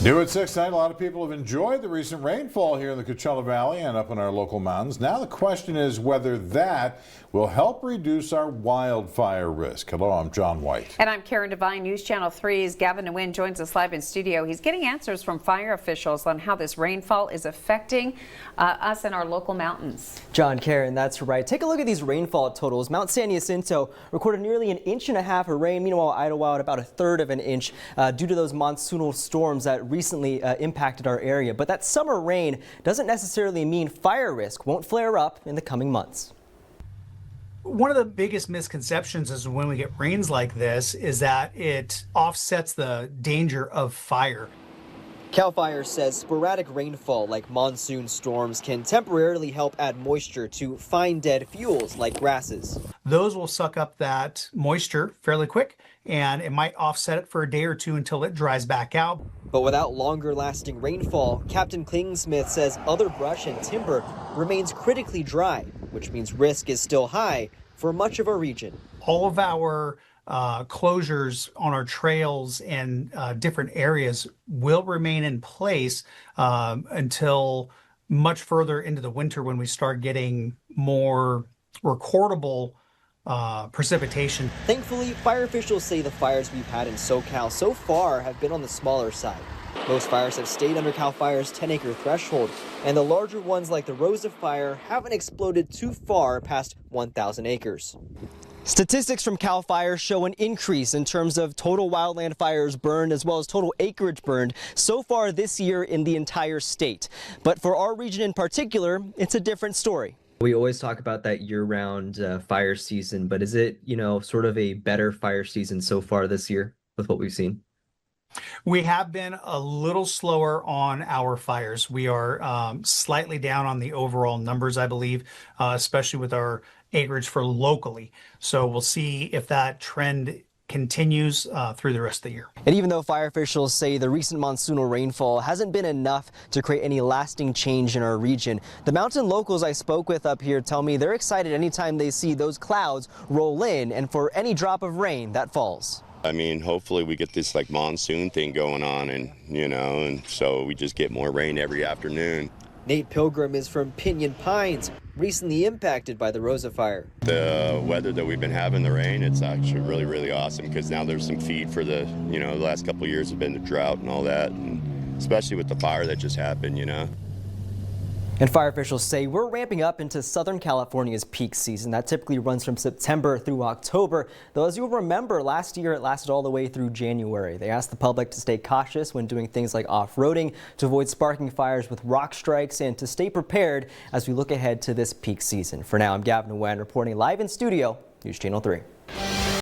New at 6 tonight, a lot of people have enjoyed the recent rainfall here in the Coachella Valley and up in our local mountains. Now the question is whether that will help reduce our wildfire risk. Hello, I'm John White. And I'm Karen Devine. News Channel 3's Gavin Nguyen joins us live in studio. He's getting answers from fire officials on how this rainfall is affecting us in our local mountains. John, Karen, that's right. Take a look at these rainfall totals. Mount San Jacinto recorded nearly 1.5 inches of rain. Meanwhile, Idlewild about 1/3 of an inch due to those monsoonal storms that recently impacted our area. But that summer rain doesn't necessarily mean fire risk won't flare up in the coming months. One of the biggest misconceptions is when we get rains like this is that it offsets the danger of fire. CAL FIRE says sporadic rainfall like monsoon storms can temporarily help add moisture to fine dead fuels like grasses. Those will suck up that moisture fairly quick, and it might offset it for a day or two until it dries back out. But without longer lasting rainfall, Captain Klingsmith says other brush and timber remains critically dry, which means risk is still high for much of our region. All of our closures on our trails and different areas will remain in place until much further into the winter when we start getting more recordable precipitation. Thankfully, fire officials say the fires we've had in SoCal so far have been on the smaller side. Most fires have stayed under CAL FIRE's 10-acre threshold, and the larger ones like the Rosa Fire haven't exploded too far past 1,000 acres. Statistics from CAL FIRE show an increase in terms of total wildland fires burned as well as total acreage burned so far this year in the entire state. But for our region in particular, it's a different story. We always talk about that year-round fire season, but is it, sort of a better fire season so far this year with what we've seen? We have been a little slower on our fires. We are slightly down on the overall numbers, I believe, especially with our acreage for locally. So we'll see if that trend continues through the rest of the year. And even though fire officials say the recent monsoonal rainfall hasn't been enough to create any lasting change in our region, the mountain locals I spoke with up here tell me they're excited anytime they see those clouds roll in and for any drop of rain that falls. I mean, hopefully we get this like monsoon thing going on and so we just get more rain every afternoon. Nate Pilgrim is from Pinyon Pines, recently impacted by the Rosa Fire. The weather that we've been having, the rain, it's actually really, really awesome because now there's some feed for the last couple of years have been the drought and all that, and especially with the fire that just happened, And fire officials say we're ramping up into Southern California's peak season. That typically runs from September through October, though as you'll remember, last year it lasted all the way through January. They asked the public to stay cautious when doing things like off-roading, to avoid sparking fires with rock strikes, and to stay prepared as we look ahead to this peak season. For now, I'm Gavin Nguyen reporting live in studio, News Channel 3.